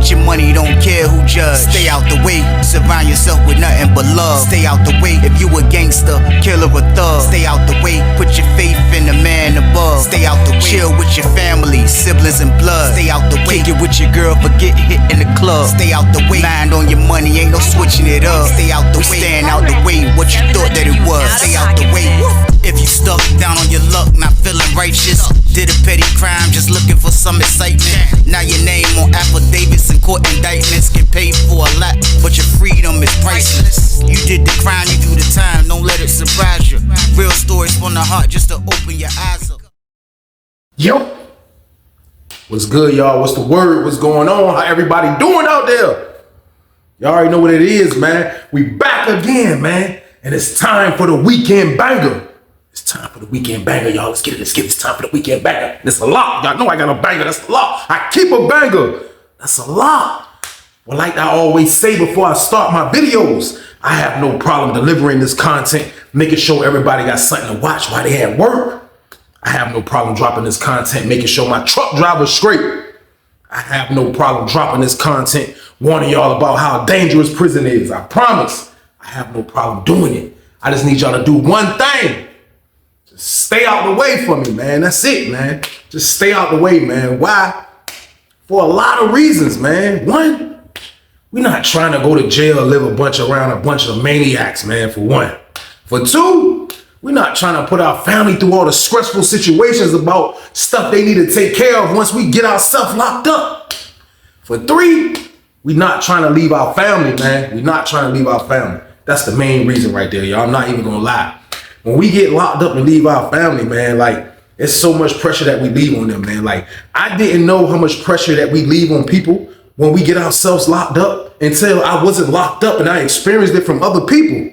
Get your money, don't care who judge. Stay out the way, surround yourself with nothing but love. Stay out the way, if you a gangster, killer or thug. Stay out the way, put your faith in the man above. Stay out the way, chill with your family, siblings and blood. Stay out the way, kick it with your girl, forget hit in the club. Stay out the way, mind on your money, ain't no switching it up. Stay out the way, stand out the way, what you thought that it was. Stay out the way. If you stuck down on your luck, not feeling righteous, did a petty crime, just looking for some excitement. Now your name on affidavits and court indictments, get paid for a lot, but your freedom is priceless. You did the crime, you do the time, don't let it surprise you. Real stories from the heart, just to open your eyes up. Yo, what's good, y'all? What's the word? What's going on? How everybody doing out there? Y'all already know what it is, man. We back again, man, and it's time for the weekend banger. It's time for the weekend banger, y'all. Let's get it. It's time for the weekend banger. That's a lot. Y'all know I got a banger. That's a lot. I keep a banger. That's a lot. Well, like I always say before I start my videos, I have no problem delivering this content, making sure everybody got something to watch while they at work. I have no problem dropping this content, making sure my truck driver's straight. I have no problem dropping this content, warning y'all about how dangerous prison is. I promise. I have no problem doing it. I just need y'all to do one thing. Stay out the way for me, man. That's it, man. Just stay out the way, man. Why? For a lot of reasons, man. One, we're not trying to go to jail or live around a bunch of maniacs, man, for one. For two, we're not trying to put our family through all the stressful situations about stuff they need to take care of once we get ourselves locked up. For three, we're not trying to leave our family, man. We're not trying to leave our family. That's the main reason right there, y'all. I'm not even gonna lie. When we get locked up and leave our family, man, like, it's so much pressure that we leave on them, man. Like, I didn't know how much pressure that we leave on people when we get ourselves locked up until I wasn't locked up and I experienced it from other people.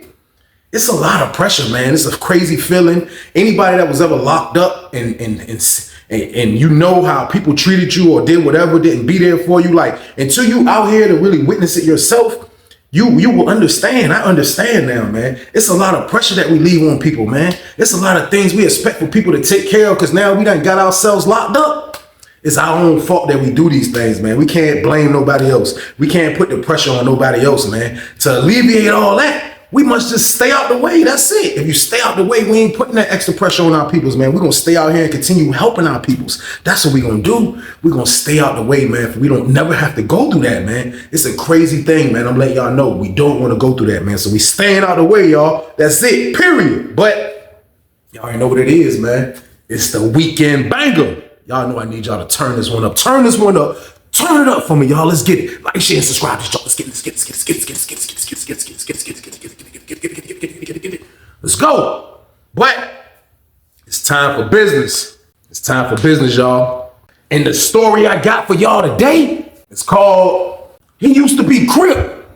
It's a lot of pressure, man. It's a crazy feeling. Anybody that was ever locked up and you know how people treated you or did whatever, didn't be there for you, like, until you out here to really witness it yourself, you will understand. I understand now, man. It's a lot of pressure that we leave on people, man. It's a lot of things we expect for people to take care of because now we done got ourselves locked up. It's our own fault that we do these things, man. We can't blame nobody else. We can't put the pressure on nobody else, man. To alleviate all that, we must just stay out the way. That's it. If you stay out the way, we ain't putting that extra pressure on our peoples, man. We're going to stay out here and continue helping our peoples. That's what we're going to do. We're going to stay out the way, man. We don't never have to go through that, man. It's a crazy thing, man. I'm letting y'all know we don't want to go through that, man. So we staying out the way, y'all. That's it, period. But y'all already know what it is, man. It's the weekend banger. Y'all know I need y'all to turn this one up. Turn this one up. Turn it up for me, y'all. Let's get it. Like, share, and subscribe. Let's get it. Let's go. But it's time for business. It's time for business, y'all. And the story I got for y'all today is called He Used to Be Crip.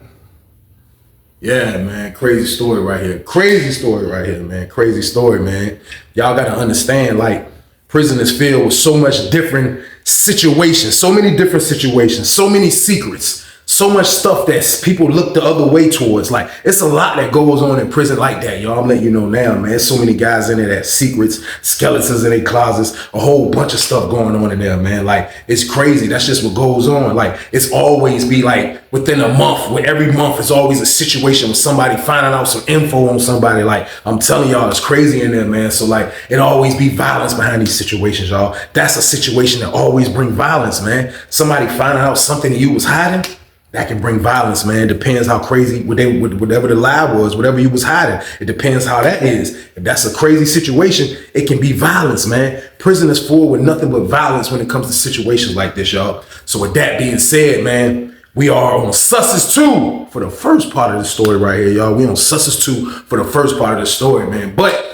Yeah, man. Crazy story right here. Crazy story right here, man. Crazy story, man. Y'all got to understand, like, prison is filled with so much different situations, so many different situations, so many secrets, so much stuff that people look the other way towards. Like, it's a lot that goes on in prison like that, y'all. I'm letting you know now, man. There's so many guys in there that secrets, skeletons in their closets, a whole bunch of stuff going on in there, man. Like, it's crazy. That's just what goes on. Like, it's always be like within a month, when every month is always a situation with somebody finding out some info on somebody. Like, I'm telling y'all, it's crazy in there, man. So, like, it always be violence behind these situations, y'all. That's a situation that always bring violence, man. Somebody finding out something that you was hiding, that can bring violence, man. Depends how crazy, whatever the lie was, whatever you was hiding. It depends how that is. If that's a crazy situation, it can be violence, man. Prison is full with nothing but violence when it comes to situations like this, y'all. So with that being said, man, we are on Susses 2 for the first part of the story right here, y'all. We on Susses 2 for the first part of the story, man. But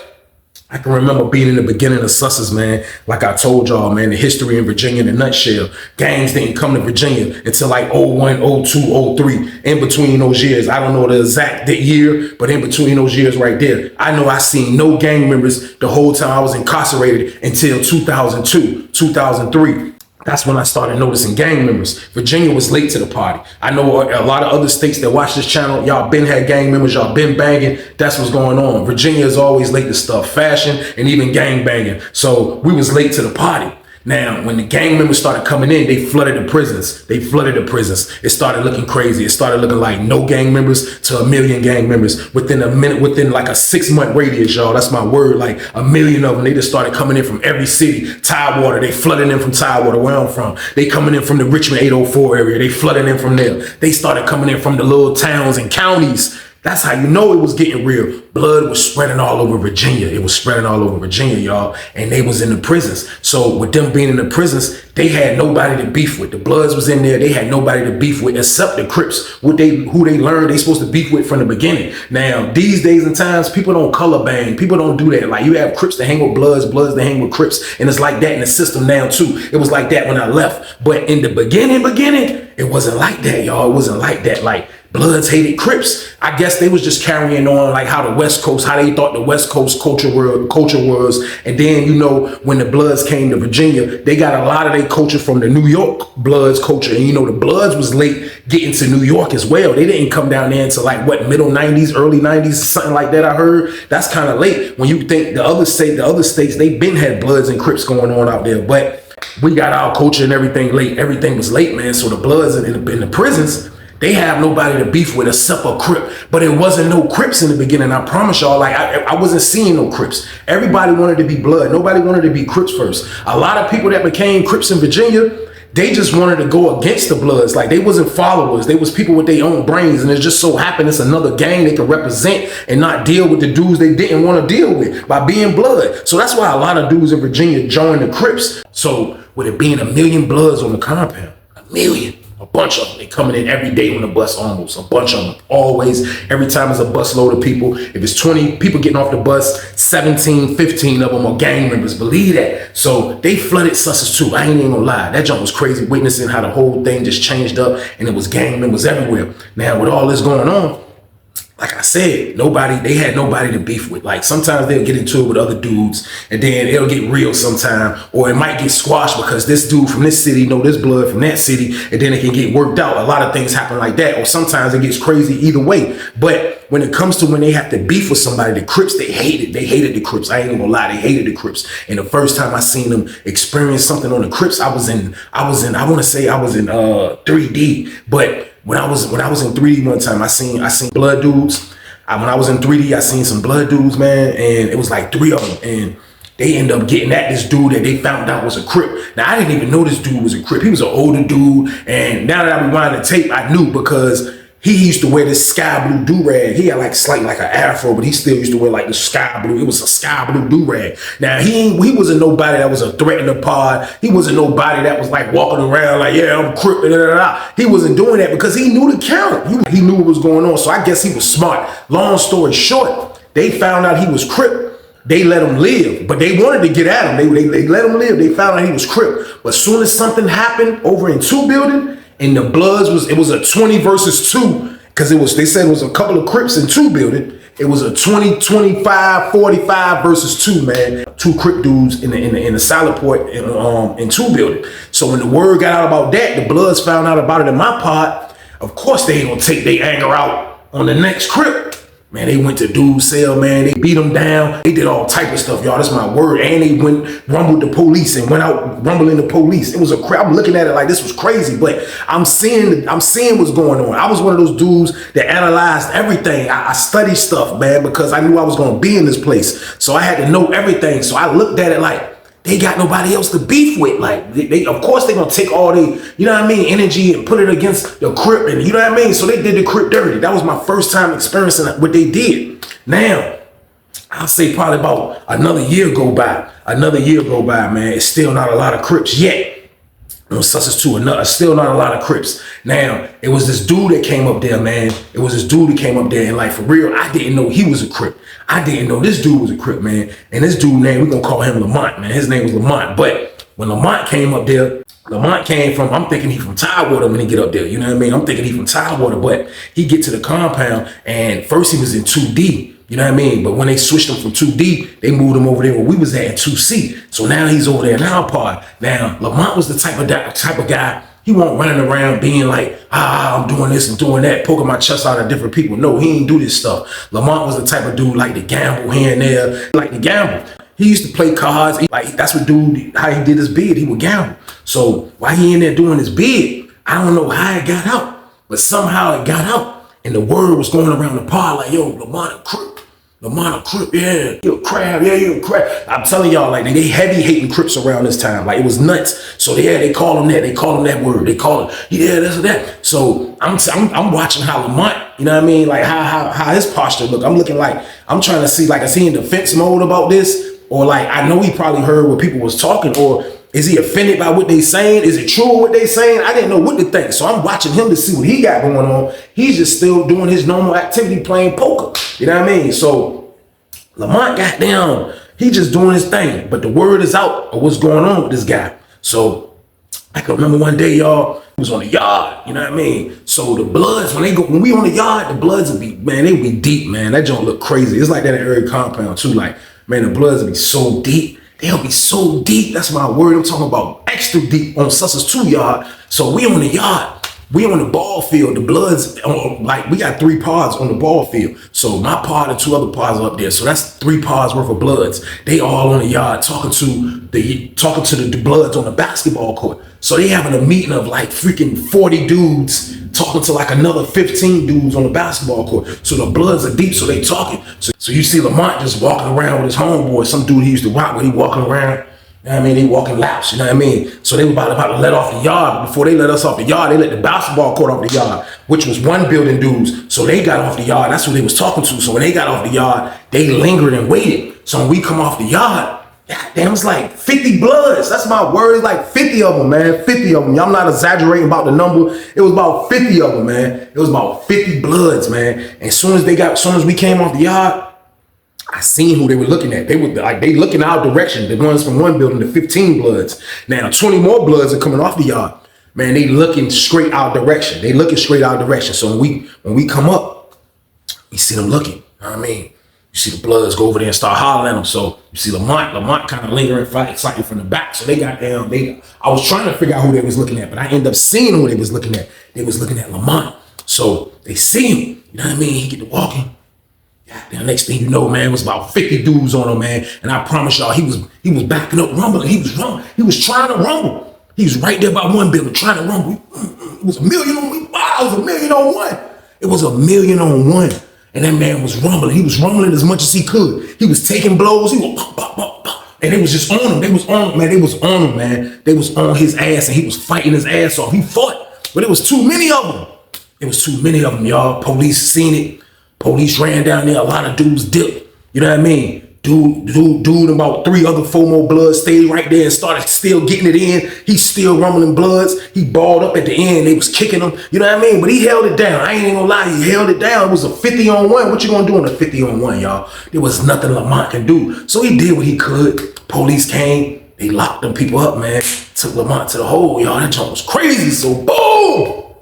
I can remember being in the beginning of Susses, man. Like I told y'all, man, the history in Virginia in a nutshell. Gangs didn't come to Virginia until like 01, 02, 03. In between those years, I don't know the exact year, but in between those years right there, I know I seen no gang members the whole time I was incarcerated until 2002, 2003. That's when I started noticing gang members. Virginia was late to the party. I know a lot of other states that watch this channel, y'all been had gang members, y'all been banging. That's what's going on. Virginia is always late to stuff, fashion and even gang banging. So we was late to the party. Now, when the gang members started coming in, they flooded the prisons. It started looking crazy. It started looking like no gang members to 1 million gang members within a minute, within like a 6-month radius, y'all. That's my word. Like 1 million of them. They just started coming in from every city. Tidewater, they flooded in from Tidewater, where I'm from. They coming in from the Richmond 804 area. They flooded in from there. They started coming in from the little towns and counties. That's how you know it was getting real. Blood was spreading all over Virginia. It was spreading all over Virginia, y'all. And they was in the prisons. So with them being in the prisons, they had nobody to beef with. The Bloods was in there. They had nobody to beef with except the Crips, who they learned they supposed to beef with from the beginning. Now, these days and times, people don't color bang. People don't do that. Like, you have Crips that hang with Bloods, Bloods that hang with Crips. And it's like that in the system now, too. It was like that when I left. But in the beginning, it wasn't like that, y'all. It wasn't like that. Like, Bloods hated Crips. I guess they was just carrying on like how the West Coast, how they thought the West Coast culture was. And then, you know, when the Bloods came to Virginia, they got a lot of their culture from the New York Bloods culture. And, you know, the Bloods was late getting to New York as well. They didn't come down there until like, what, middle 90s, early 90s, something like that, I heard. That's kind of late. When you think the other states, they been had Bloods and Crips going on out there. But we got our culture and everything late. Everything was late, man. So the Bloods in the prisons, they have nobody to beef with except a Crip. But it wasn't no Crips in the beginning. I promise y'all, like, I wasn't seeing no Crips. Everybody wanted to be Blood. Nobody wanted to be Crips first. A lot of people that became Crips in Virginia, they just wanted to go against the Bloods. Like, they wasn't followers. They was people with their own brains. And it just so happened it's another gang they could represent and not deal with the dudes they didn't want to deal with by being Blood. So that's why a lot of dudes in Virginia joined the Crips. So with it being 1 million Bloods on the compound, 1 million. A bunch of them. They coming in every day on the bus, almost. A bunch of them. Always. Every time there's a bus load of people. If it's 20 people getting off the bus, 17, 15 of them are gang members. Believe that. So they flooded Sussex too. I ain't even gonna lie. That junk was crazy, witnessing how the whole thing just changed up and it was gang members everywhere. Now, with all this going on, like I said, they had nobody to beef with. Like, sometimes they'll get into it with other dudes and then it'll get real sometime, or it might get squashed because this dude from this city know this Blood from that city, and then it can get worked out. A lot of things happen like that, or sometimes it gets crazy either way. But when it comes to when they have to beef with somebody, the Crips, they hated the Crips. I ain't gonna lie, they hated the Crips. And the first time I seen them experience something on the Crips, I want to say I was in 3D, but when I was in 3D one time, I seen Blood dudes. When I was in 3D, I seen some Blood dudes, man, and it was like 3 of them, and they end up getting at this dude that they found out was a Crip. Now, I didn't even know this dude was a Crip. He was an older dude, and now that I rewind the tape, I knew because he used to wear this sky blue do-rag. He had like slightly like an afro, but he still used to wear like the sky blue. It was a sky blue do-rag. Now, he wasn't nobody that was a threat in the pod. He wasn't nobody that was like walking around like, yeah, I'm Crip, He wasn't doing that because he knew the count. He knew what was going on, so I guess he was smart. Long story short, they found out he was Crip. They let him live, but they wanted to get at him. They let him live. They found out he was Crip. But as soon as something happened over in 2 building, and the Bloods it was a 20 versus 2, because they said it was a couple of Crips in 2 building. It was a 20, 25, 45 versus 2, man. 2 Crip dudes in the salad port in 2 building. So when the word got out about that, the Bloods found out about it in my pod. Of course they ain't gonna take their anger out on the next Crip. Man, they went to dude's cell, man. They beat him down. They did all type of stuff, y'all. That's my word. And they rumbled the police and went out rumbling the police. It was I'm looking at it like this was crazy, but I'm seeing what's going on. I was one of those dudes that analyzed everything. I studied stuff, man, because I knew I was going to be in this place. So I had to know everything. So I looked at it like, they got nobody else to beef with. Like, they of course they gonna take all the, you know what I mean, energy and put it against the Crip, and you know what I mean? So they did the Crip dirty. That was my first time experiencing what they did. Now, I'll say probably about another year go by, man. It's still not a lot of Crips yet. Sussex too, still not a lot of Crips. Now, it was this dude that came up there, man. It was this dude that came up there, and like, for real, I didn't know he was a Crip. I didn't know this dude was a Crip, man. And this dude name, we're gonna call him Lamont, man. His name was Lamont. But when Lamont came up there, Lamont came from, I'm thinking he from Tidewater when he get up there, you know what I mean? I'm thinking he from Tidewater, but he get to the compound, and first he was in 2D. You know what I mean? But when they switched him from 2D, they moved him over there where we was at 2C. So now he's over there in our part. Now, Lamont was the type of guy, he wasn't running around being like, I'm doing this and doing that, poking my chest out at different people. No, he ain't do this stuff. Lamont was the type of dude like to gamble here and there, like to gamble. He used to play cards. That's what dude, how he did his bid. He would gamble. So while he in there doing his bid, I don't know how it got out, but somehow it got out. And the word was going around the pod like, yo, Lamont a Crip. Lamont a Crip, yeah. You a crab, yeah, you a crab. I'm telling y'all, like, they heavy hating Crips around this time. Like, it was nuts. So yeah, they call him that. They call him that word. They call it, yeah, this or that. So I'm watching how Lamont, you know what I mean? Like how his posture look. I'm looking like, I'm trying to see, like, is he in defense mode about this? Or like, I know he probably heard what people was talking, or is he offended by what they saying? Is it true what they saying? I didn't know what to think. So I'm watching him to see what he got going on. He's just still doing his normal activity, playing poker. You know what I mean? So Lamont got down. He just doing his thing. But the word is out of what's going on with this guy. So I can remember one day, y'all, he was on the yard. You know what I mean? So the Bloods, when we on the yard, the Bloods would be, man, they would be deep, man. That joint look crazy. It's like that in every compound too. Like, man, the Bloods would be so deep. They'll be so deep. That's my word. I'm talking about extra deep on Sussex 2 yard. So we on the yard. We on the ball field. The Bloods, like, we got 3 pods on the ball field. So my pod and 2 other pods are up there. So that's 3 pods worth of Bloods. They all on the yard talking to the Bloods on the basketball court. So they having a meeting of like freaking 40 dudes talking to like another 15 dudes on the basketball court. So the Bloods are deep, so they talking. So you see Lamont just walking around with his homeboy, some dude he used to rock with, he walking around. You know what I mean? They walking laps, you know what I mean? So they were about to let off the yard. Before they let us off the yard, they let the basketball court off the yard, which was 1 building dudes. So they got off the yard. That's who they was talking to. So when they got off the yard, they lingered and waited. So when we come off the yard, damn, it's like 50 Bloods. That's my word. It's like 50 of them, man. 50 of them. I'm not exaggerating about the number. It was about 50 of them, man. It was about 50 Bloods, man. And as soon as we came off the yard, I seen who they were looking at. They looking our direction. The ones from 1 building, the 15 Bloods. Now 20 more Bloods are coming off the yard. Man, they looking straight our direction. They looking straight our direction. So when we come up, we see them looking. You know what I mean? You see the Bloods go over there and start hollering at them. So you see Lamont kind of lingering, excited from the back. So they got down. I was trying to figure out who they was looking at, but I ended up seeing who they was looking at. They was looking at Lamont. So they see him. You know what I mean? He get to walking. The next thing you know, man, it was about 50 dudes on him, man. And I promise y'all, he was backing up, rumbling. He was rumbling. He was trying to rumble. He was right there by 1 building, trying to rumble. It was 1 million on 1. Wow, it was 1 million on 1. It was 1 million on 1. And that man was rumbling. He was rumbling as much as he could. He was taking blows. He was pop, pop, pop, pop. And they was just on him. They was on him, man. They was on him, man. They was on his ass, and he was fighting his ass off. He fought, but it was too many of them. It was too many of them, y'all. Police seen it. Police ran down there. A lot of dudes dipped. You know what I mean? Dude, about 4 more Bloods stayed right there and started still getting it in. He's still rumbling Bloods. He balled up at the end. They was kicking him. You know what I mean? But he held it down. I ain't even gonna lie. He held it down. It was a 50 on 1. What you gonna do on a 50 on 1, y'all? There was nothing Lamont can do. So he did what he could. Police came. They locked them people up, man. Took Lamont to the hole, y'all. That joint was crazy. So boom!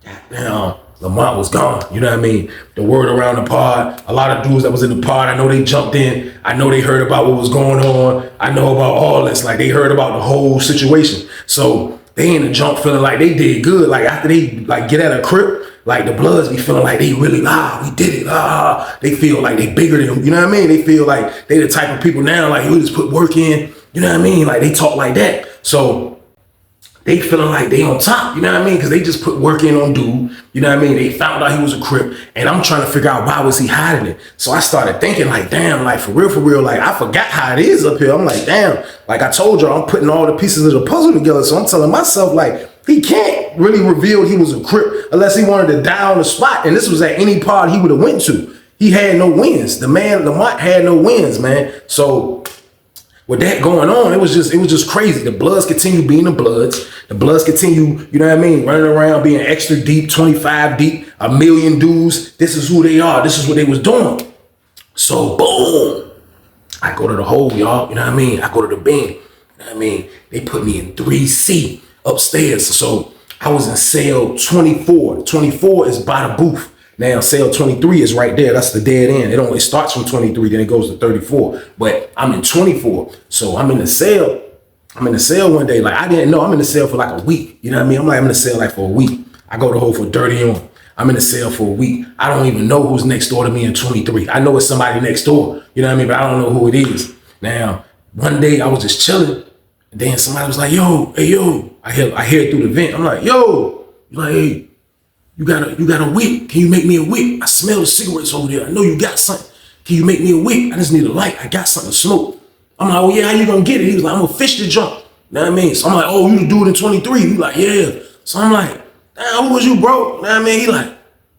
Goddamn. Lamont was gone, you know what I mean? The word around the pod, a lot of dudes that was in the pod, I know they jumped in. I know they heard about what was going on. I know about all this. Like, they heard about the whole situation. So they in the jump feeling like they did good. Like, after they like get at a crib, like the Bloods be feeling like they really, we did it. They feel like they bigger than, you know what I mean? They feel like they the type of people now, like, we just put work in, you know what I mean? Like, they talk like that. So they feeling like they on top, you know what I mean? Because they just put work in on dude, you know what I mean? They found out he was a Crip, and I'm trying to figure out why was he hiding it. So I started thinking like, damn, like for real, like I forgot how it is up here. I'm like, damn, like I told y'all, I'm putting all the pieces of the puzzle together. So I'm telling myself like, he can't really reveal he was a Crip unless he wanted to die on the spot. And this was at any pod he would have went to. He had no wins. The man, Lamont, had no wins, man. So with that going on, it was just crazy. The Bloods continue being the Bloods. The Bloods continue, you know what I mean, running around being extra deep, 25 deep, 1 million dudes. This is who they are. This is what they was doing. So boom, I go to the hole, y'all. You know what I mean? I go to the bin. You know what I mean? They put me in 3C upstairs. So I was in cell 24. 24 is by the booth. Now, cell 23 is right there. That's the dead end. It starts from 23, then it goes to 34. But I'm in 24. So I'm in the cell. I'm in the cell one day. Like, I didn't know. I'm in the cell for like a week. You know what I mean? I'm in the cell like for a week. I go to hole for dirty on. I'm in the cell for a week. I don't even know who's next door to me in 23. I know it's somebody next door. You know what I mean? But I don't know who it is. Now, one day I was just chilling, and then somebody was like, yo, hey, yo. I hear it through the vent. I'm like, yo. He's like, hey, you got a wick. Can you make me a wick? I smell the cigarettes over there. I know you got something. Can you make me a wick? I just need a light. I got something to smoke. I'm like, oh yeah, how you gonna get it? He was like, I'm gonna fish the junk. You know what I mean? So I'm like, oh, you the dude in 23. He like, yeah. So I'm like, damn, who was you, bro? You know what I mean? He like,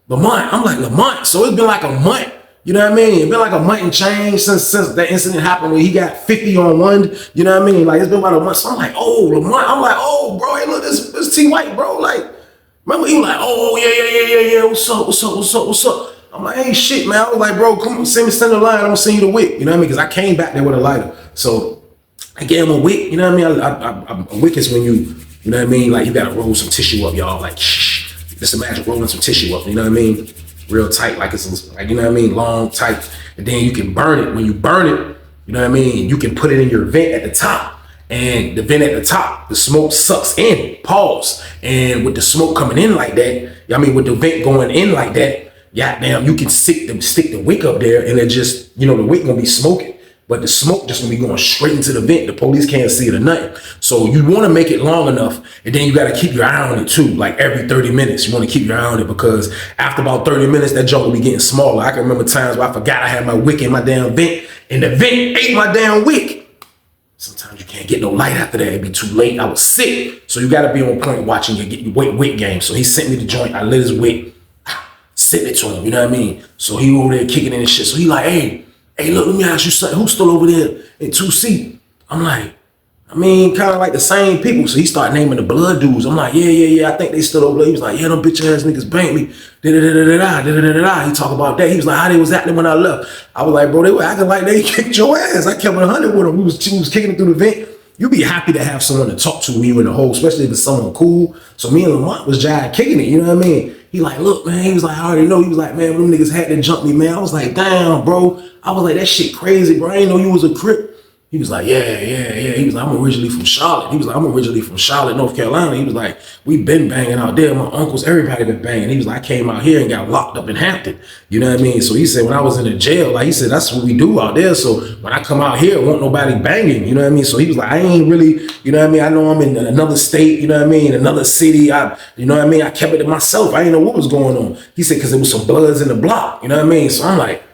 Lamont. I'm like, Lamont. So it's been like a month. You know what I mean? It's been like a month and change since that incident happened where he got 50 on one. You know what I mean? Like, it's been about a month. So I'm like, oh, Lamont. I'm like, oh, bro, hey, look, this T White, bro. Like, remember, he was like, oh, yeah. What's up? I'm like, hey, shit, man. I was like, bro, come on, send the line. I'm gonna send you the wick. You know what I mean? Because I came back there with a lighter. So I gave him a wick. You know what I mean? A wick is when you know what I mean? Like, you gotta roll some tissue up, y'all. Like, shh. Just imagine rolling some tissue up. You know what I mean? Real tight, like it's like, you know what I mean? Long, tight. And then you can burn it. When you burn it, you know what I mean? You can put it in your vent at the top. And the vent at the top, the smoke sucks in, pause. And with the smoke coming in like that, I mean, with the vent going in like that, goddamn, you can stick the wick up there and it just, you know, the wick gonna be smoking. But the smoke just gonna be going straight into the vent. The police can't see it or nothing. So you wanna make it long enough, and then you gotta keep your eye on it too. Like every 30 minutes, you wanna keep your eye on it, because after about 30 minutes, that junk will be getting smaller. I can remember times where I forgot I had my wick in my damn vent, and the vent ate my damn wick. Sometimes you can't get no light after that. It'd be too late. I was sick. So you gotta be on point watching your wick game. So he sent me the joint. I lit his wick, sent it to him, you know what I mean? So he over there kicking in and shit. So he like, hey, look, let me ask you something. Who's still over there in 2C? I'm like, I mean, kind of like the same people. So he started naming the blood dudes. I'm like, yeah, I think they still over there. He was like, yeah, them bitch ass niggas banked me. Da-da-da-da-da-da. He talk about that. He was like, how they was acting when I left. I was like, bro, they were acting like they kicked your ass. I kept it 100 with him. We was kicking it through the vent. You be happy to have someone to talk to when you in the hole, especially if it's someone cool. So me and Lamont was jive kicking it, you know what I mean? He like, look, man, he was like, I already know. He was like, man, them niggas had to jump me, man. I was like, damn, bro. I was like, that shit crazy, bro. I didn't know you was a Crip. He was like, yeah. He was like, I'm originally from Charlotte. He was like, I'm originally from Charlotte, North Carolina. He was like, we been banging out there. My uncles, everybody been banging. He was like, I came out here and got locked up in Hampton. You know what I mean? So he said, when I was in the jail, like he said, that's what we do out there. So when I come out here, won't nobody banging. You know what I mean? So he was like, I ain't really, you know what I mean? I know I'm in another state, you know what I mean? Another city. You know what I mean? I kept it to myself. I didn't know what was going on. He said, because there was some bloods in the block. You know what I mean? So I'm like,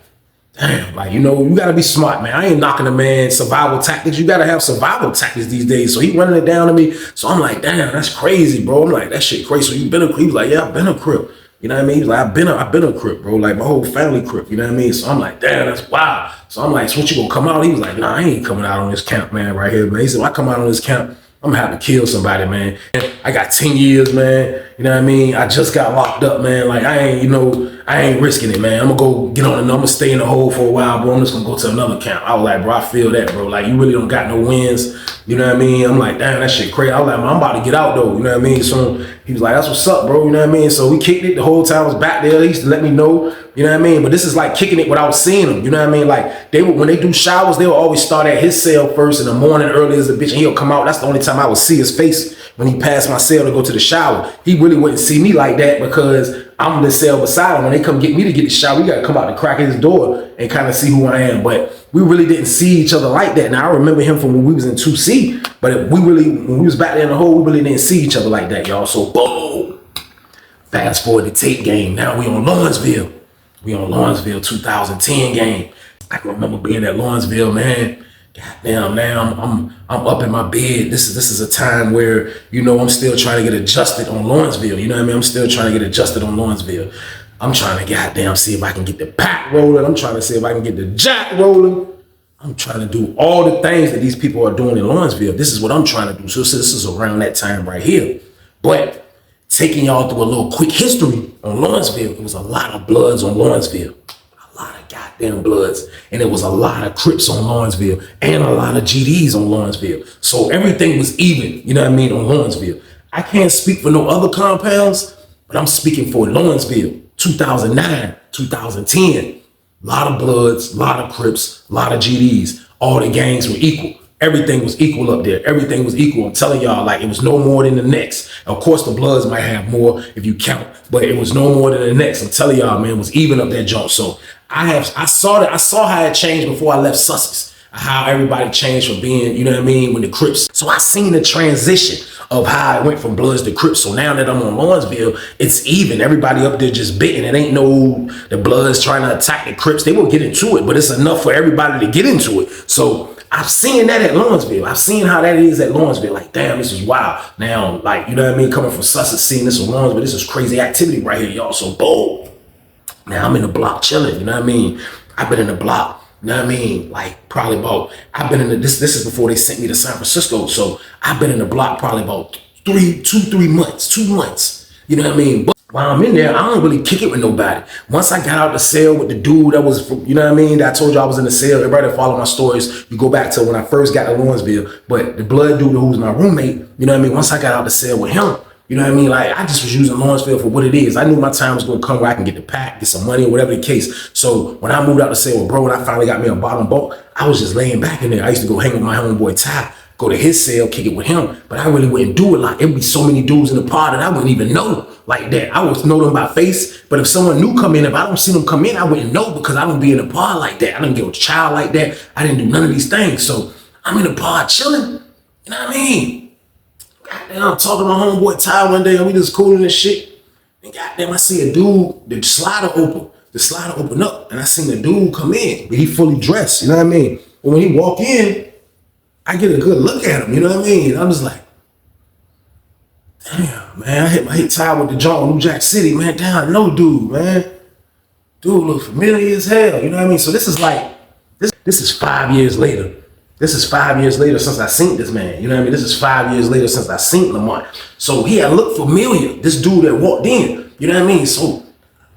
damn, like, you know, you gotta be smart, man. I ain't knocking the man survival tactics. You gotta have survival tactics these days. So he running it down to me. So I'm like, damn, that's crazy, bro. I'm like, that shit crazy. So you been a Crip? He was like, yeah, I've been a Crip. You know what I mean? He was like, I've been a Crip, bro. Like my whole family Crip. You know what I mean? So I'm like, damn, that's wild. So I'm like, so what you gonna come out? He was like, nah, I ain't coming out on this camp, man, right here, man. He said, when I come out on this camp, I'm gonna have to kill somebody, man. I got 10 years, man. You know what I mean? I just got locked up, man. Like I ain't risking it, man. I'm gonna go get on I'm gonna stay in the hole for a while, bro. I'm just gonna go to another camp. I was like, bro, I feel that, bro. Like you really don't got no wins. You know what I mean? I'm like, damn, that shit crazy. I was like, man, I'm about to get out though. You know what I mean? So he was like, that's what's up, bro. You know what I mean? So we kicked it the whole time I was back there. He used to let me know. You know what I mean? But this is like kicking it without seeing him. You know what I mean? Like when they do showers, they'll always start at his cell first in the morning early as a bitch, and he'll come out. That's the only time I would see his face, when he passed my cell to go to the shower. He really wouldn't see me like that because I'm in the cell beside him. When they come get me to get the shower, we gotta come out and crack his door and kind of see who I am. But we really didn't see each other like that. Now I remember him from when we was in 2C, but when we was back there in the hole, we really didn't see each other like that, y'all. So boom, fast forward to tape game. Now we on Lawrenceville. We on Lawrenceville 2010 game. I can remember being at Lawrenceville, man. Goddamn, now I'm up in my bed. This is a time where, you know, I'm still trying to get adjusted on Lawrenceville. You know what I mean? I'm still trying to get adjusted on Lawrenceville. I'm trying to goddamn see if I can get the pack rolling. I'm trying to see if I can get the jack rolling. I'm trying to do all the things that these people are doing in Lawrenceville. This is what I'm trying to do. So this is around that time right here. But taking y'all through a little quick history on Lawrenceville, it was a lot of bloods on Lawrenceville. A lot of goddamn bloods. And it was a lot of Crips on Lawrenceville and a lot of GDs on Lawrenceville. So everything was even, you know what I mean, on Lawrenceville. I can't speak for no other compounds, but I'm speaking for Lawrenceville, 2009, 2010. A lot of bloods, a lot of Crips, a lot of GDs. All the gangs were equal. Everything was equal up there. Everything was equal. I'm telling y'all, like, it was no more than the next. Of course, the bloods might have more if you count, but it was no more than the next. I'm telling y'all, man, it was even up that jump. So I saw how it changed before I left Sussex. how everybody changed from being, you know what I mean, when the Crips. So I seen the transition of how it went from Bloods to Crips. So now that I'm on Lawrenceville, it's even. Everybody up there just bitten. It ain't no the Bloods trying to attack the Crips. They will get into it, but it's enough for everybody to get into it. So I've seen that at Lawrenceville. I've seen how that is at Lawrenceville. Like, damn, this is wild. Now, like, you know what I mean? Coming from Sussex, seeing this on Lawrenceville, this is crazy activity right here, y'all. So boom. Now I'm in the block chilling, you know what I mean? I've been in the block, you know what I mean? Like probably about, I've been in the, this is before they sent me to San Francisco. So I've been in the block probably about 2 months, you know what I mean? But while I'm in there, I don't really kick it with nobody. Once I got out the cell with the dude that was, you know what I mean? That I told you I was in the cell. Everybody that follow my stories, you go back to when I first got to Lawrenceville. But the blood dude who was my roommate, you know what I mean? Once I got out the cell with him, you know what I mean? Like, I just was using Lawrenceville for what it is. I knew my time was going to come where I can get the pack, get some money, or whatever the case. So when I moved out to say, well, bro, when I finally got me a bottom bunk, I was just laying back in there. I used to go hang with my homeboy Ty, go to his cell, kick it with him. But I really wouldn't do it. Like, it'd be so many dudes in the pod that I wouldn't even know like that. I would know them by face. But if someone new come in, if I don't see them come in, I wouldn't know because I don't be in the pod like that. I didn't get with a child like that. I didn't do none of these things. So I'm in the pod chilling. You know what I mean? Goddamn, I'm talking to my homeboy Ty one day and we just cooling and shit. And goddamn, I see a dude, the slider open up and I seen the dude come in, but he fully dressed, you know what I mean? But when he walk in, I get a good look at him, you know what I mean? I'm just like, damn, man, I hit Ty with the joint on New Jack City, man. Damn, I know dude, man. Dude look familiar as hell, you know what I mean? So this is like, this is 5 years later. This is 5 years later since I seen this man. You know what I mean? This is 5 years later since I seen Lamont. So he had looked familiar, this dude that walked in. You know what I mean? So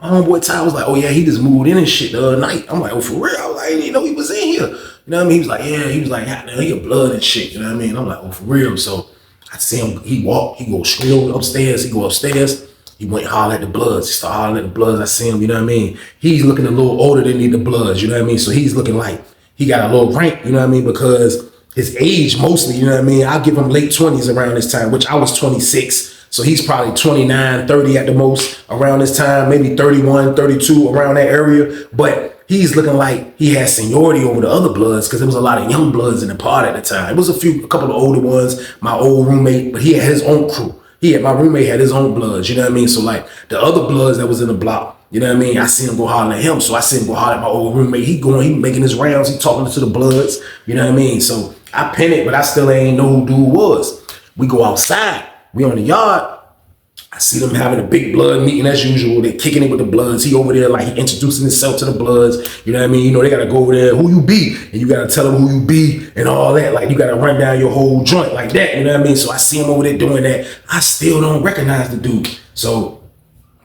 my homeboy Ty was like, oh yeah, he just moved in and shit the other night. I'm like, oh, for real? I was like, I didn't even know he was in here. You know what I mean? He was like, yeah, he was like, yeah, he got blood and shit. You know what I mean? I'm like, oh, for real? So I see him, he walked, he go straight over upstairs, he go upstairs. He went holler at the Bloods. He started hollering at the Bloods. I see him, you know what I mean? He's looking a little older than the Bloods, you know what I mean? So he's looking like he got a little rank, you know what I mean? Because his age mostly, you know what I mean? I'll give him late 20s around this time, which I was 26. So he's probably 29, 30 at the most around this time, maybe 31, 32 around that area. But he's looking like he has seniority over the other Bloods because there was a lot of young Bloods in the pod at the time. It was a couple of older ones, my old roommate, but he had his own crew. My roommate had his own Bloods, you know what I mean? So like the other Bloods that was in the block, you know what I mean? I seen him go holler at him. So I seen him go holler at my old roommate. He making his rounds. He talking to the Bloods, you know what I mean? So I pin it, but I still ain't know who dude was. We go outside. We on the yard. I see them having a big blood meeting as usual. They kicking it with the Bloods. He over there like he introducing himself to the Bloods. You know what I mean? You know, they got to go over there, who you be? And you got to tell them who you be and all that. Like you got to run down your whole joint like that. You know what I mean? So I see him over there doing that. I still don't recognize the dude. So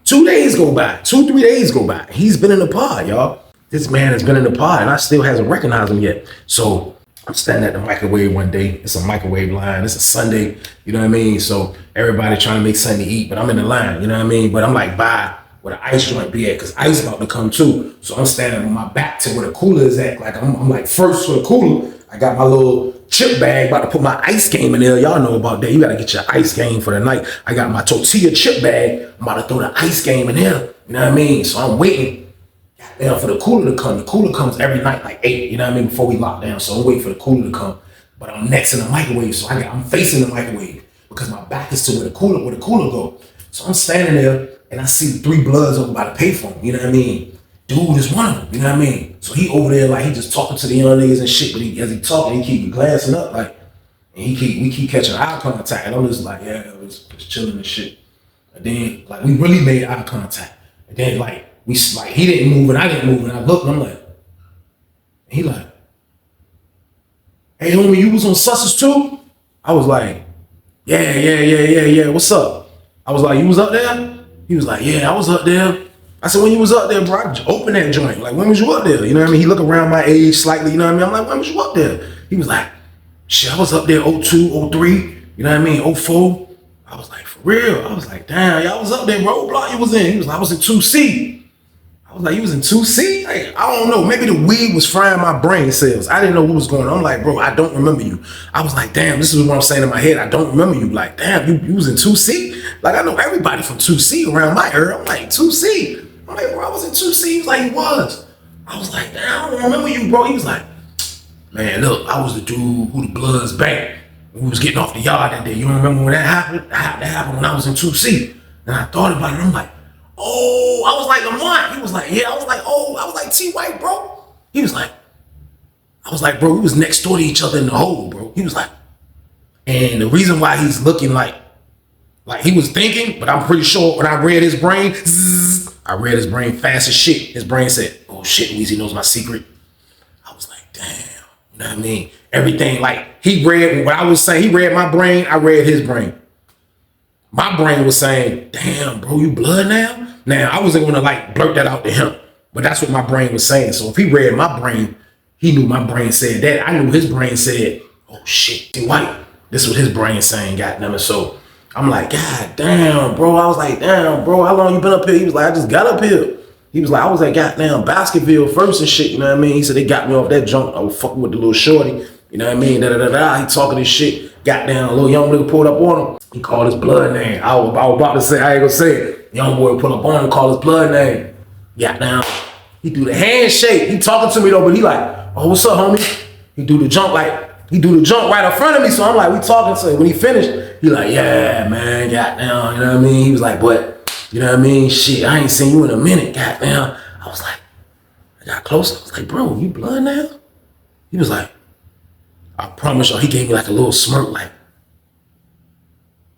2 days go by, 2-3 days go by. He's been in the pod, y'all. This man has been in the pod and I still hasn't recognized him yet. So I'm standing at the microwave one day. It's a microwave line. It's a Sunday, you know what I mean? So everybody trying to make something to eat, but I'm in the line, you know what I mean? But I'm like, bye, where the ice joint be at, because ice about to come too. So I'm standing on my back to where the cooler is at. Like I'm like first for the cooler. I got my little chip bag, about to put my ice game in there. Y'all know about that. You got to get your ice game for the night. I got my tortilla chip bag. I'm about to throw the ice game in there. You know what I mean? So I'm waiting. Now for the cooler to come. The cooler comes every night like 8, you know what I mean, before we lock down. So I'm waiting for the cooler to come. But I'm next in the microwave, so I'm facing the microwave because my back is to where the cooler go. So I'm standing there and I see 3 Bloods over by the payphone, you know what I mean? Dude is one of them, you know what I mean? So he over there like he just talking to the young niggas and shit, but as he talking, he keep glancing up like, and we keep catching eye contact, and I'm just like, yeah, it's chilling and shit. And then like we really made eye contact, and then like he didn't move and I didn't move, and I looked and I'm like, and he like, hey homie, you was on Sussex too? I was like, yeah, what's up? I was like, you was up there? He was like, yeah, I was up there. I said, when you was up there, bro, I just opened that joint. Like, when was you up there? You know what I mean? He look around my age slightly, you know what I mean? I'm like, when was you up there? He was like, shit, I was up there 02, 03, you know what I mean, 04. I was like, for real? I was like, damn, y'all was up there, bro. What block you was in? He was like, I was in 2C. I was like, you was in 2C? Like, I don't know. Maybe the weed was frying my brain cells. I didn't know what was going on. I'm like, bro, I don't remember you. I was like, damn, this is what I'm saying in my head. I don't remember you. Like, damn, you was in 2C? Like, I know everybody from 2C around my area. I'm like, 2C? I'm like, bro, I was in 2C. He was like, he was. I was like, damn, I don't remember you, bro. He was like, man, look, I was the dude who the Bloods banged. We was getting off the yard that day. You remember when that happened? That happened when I was in 2C. And I thought about it. I'm like, oh, I was like Lamont. He was like, yeah. I was like, oh, I was like T White, bro. He was like, I was like, bro, we was next door to each other in the hole, bro. He was like, and the reason why he's looking like he was thinking, but I'm pretty sure when I read his brain, I read his brain fast as shit. His brain said, oh shit, Weezy knows my secret. I was like, damn, you know what I mean? Everything, like, he read what I was saying. He read my brain, I read his brain. My brain was saying, damn, bro, you blood now? Now, I wasn't gonna like blurt that out to him, but that's what my brain was saying. So if he read my brain, he knew my brain said that. I knew his brain said, oh shit, T White. This is what his brain saying, goddamn it. So I'm like, God damn, bro. I was like, damn, bro, how long you been up here? He was like, I just got up here. He was like, I was at goddamn Baskerville first and shit, you know what I mean? He said they got me off that junk. I was fucking with the little shorty, you know what I mean? He talking this shit. Goddamn, a little young nigga pulled up on him. He called his blood name. I was about to say, I ain't gonna say it. Young boy pulled up on him, called his blood name. Goddamn. He do the handshake. He talking to me though, but he like, oh, what's up, homie? He do the jump right in front of me. So I'm like, we talking. So when he finished, he like, yeah, man, goddamn, you know what I mean? He was like, but, you know what I mean? Shit, I ain't seen you in a minute, goddamn. I was like, I got close. I was like, bro, you blood now? He was like, I promise you. He gave me like a little smirk, like,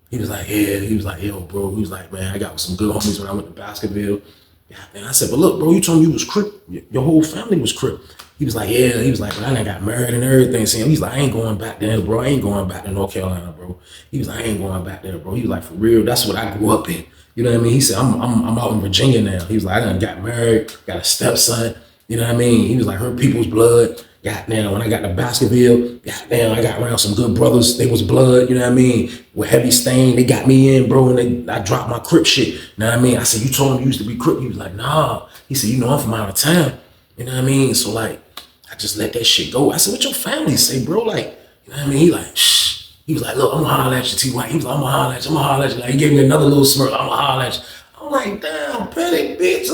he was like, yeah. He was like, yo, bro. He was like, man, I got some good homies when I went to Baskerville. Yeah, and I said, but look, bro, you told me you was Crip. Your whole family was Crip. He was like, yeah. He was like, but I done got married and everything. So he's like, I ain't going back there, bro. I ain't going back to North Carolina, bro. He was like, I ain't going back there, bro. He was like, for real, that's what I grew up in. You know what I mean? He said, I'm out in Virginia now. He was like, I done got married, got a stepson. You know what I mean? He was like, her people's blood. Goddamn, when I got to Baskerville, goddamn, I got around some good brothers. They was blood, you know what I mean? With heavy stain, they got me in, bro, and I dropped my Crip shit. You know what I mean? I said, you told him you used to be Crip. He was like, nah. He said, you know, I'm from out of town. You know what I mean? So, like, I just let that shit go. I said, what your family say, bro? Like, you know what I mean? He like, shh. He was like, look, I'm gonna holler at you, T White. He was like, I'm gonna holler at you, Like, he gave me another little smirk. I'm gonna holler at you. I'm like, damn, petty bitch.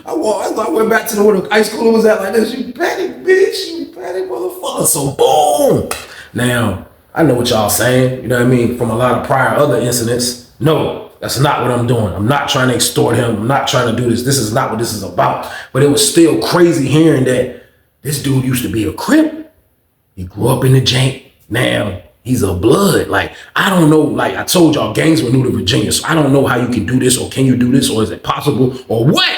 I went back to where the high schooler was at like this. You petty bitch, you petty motherfucker. So boom. Now, I know what y'all saying, you know what I mean? From a lot of prior other incidents. No, that's not what I'm doing. I'm not trying to extort him. I'm not trying to do this. This is not what this is about. But it was still crazy hearing that this dude used to be a Crip. He grew up in the jank. Now, he's a blood. Like, I don't know, like I told y'all, gangs were new to Virginia, so I don't know how you can do this, or can you do this, or is it possible, or what?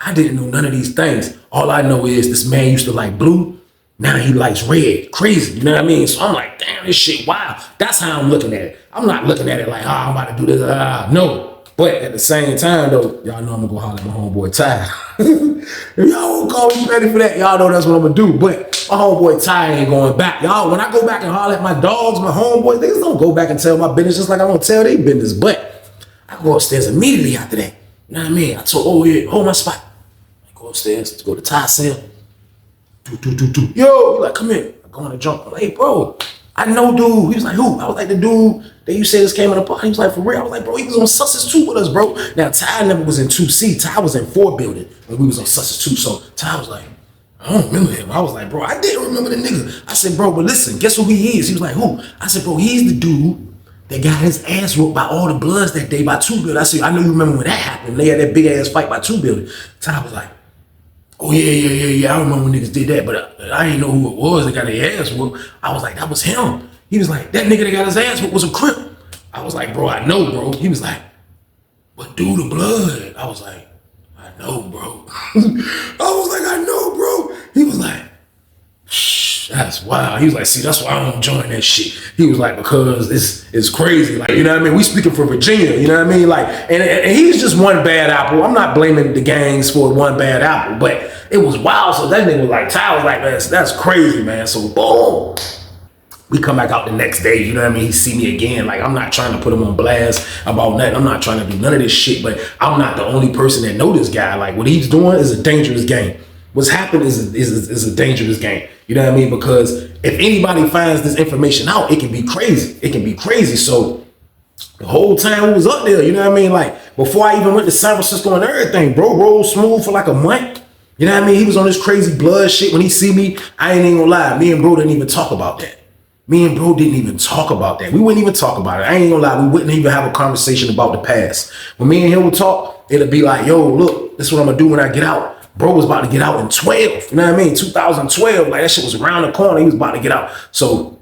I didn't know none of these things. All I know is this man used to like blue, now he likes red. Crazy, you know what I mean? So I'm like, damn, this shit, wow. That's how I'm looking at it. I'm not looking at it like, I'm about to do this, no. But at the same time, though, y'all know I'm gonna go holler at my homeboy Ty. If y'all won't call me ready for that, y'all know that's what I'm gonna do. But my homeboy Ty ain't going back. Y'all, when I go back and holler at my dogs, my homeboys, they just don't go back and tell my business just like I'm gonna tell their business. But I go upstairs immediately after that. You know what I mean? I told, oh yeah, hold my spot. I go upstairs to go to Ty's cell. Yo, he like, come here. I go on the jump. I'm like, hey, bro, I know dude. He was like, who? I was like, the dude that you said just came in the party. He was like, for real? I was like, bro, he was on Sussex 2 with us, bro. Now, Ty never was in 2C. Ty was in 4 building when we was on Sussex 2. So Ty was like, I don't remember him. I was like, bro, I didn't remember the nigga. I said, bro, but listen, guess who he is? He was like, who? I said, bro, he's the dude that got his ass whooped by all the Bloods that day by 2 building. I said, I know you remember when that happened. They had that big ass fight by 2 building. Ty was like, oh yeah. I remember when niggas did that, but I ain't know who it was that got their ass whooped. I was like, that was him. He was like, that nigga that got his ass whooped was a Crip. I was like, bro, I know, bro. He was like, but do the blood. I was like, I know, bro. I was like, I know, bro. He was like, shh, that's wild. He was like, see, that's why I don't join that shit. He was like, because it's crazy. Like, you know what I mean? We speaking for Virginia, you know what I mean? Like, and he's just one bad apple. I'm not blaming the gangs for one bad apple, but it was wild. So that nigga was like, Ty was like, man, that's crazy, man. So boom. We come back out the next day, you know what I mean? He see me again. Like, I'm not trying to put him on blast about nothing. I'm not trying to do none of this shit, but I'm not the only person that know this guy. Like, what he's doing is a dangerous game. What's happened is a dangerous game. You know what I mean? Because if anybody finds this information out, it can be crazy. It can be crazy. So the whole time we was up there, you know what I mean? Like, before I even went to San Francisco and everything, bro, rolled smooth for like a month. You know what I mean? He was on this crazy blood shit. When he see me, I ain't even gonna lie. Me and bro didn't even talk about that. Me and bro didn't even talk about that. We wouldn't even talk about it. I ain't gonna lie. We wouldn't even have a conversation about the past. When me and him would talk, it'd be like, yo, look, this is what I'm gonna do when I get out. Bro was about to get out in 12. You know what I mean? 2012. Like that shit was around the corner. He was about to get out. So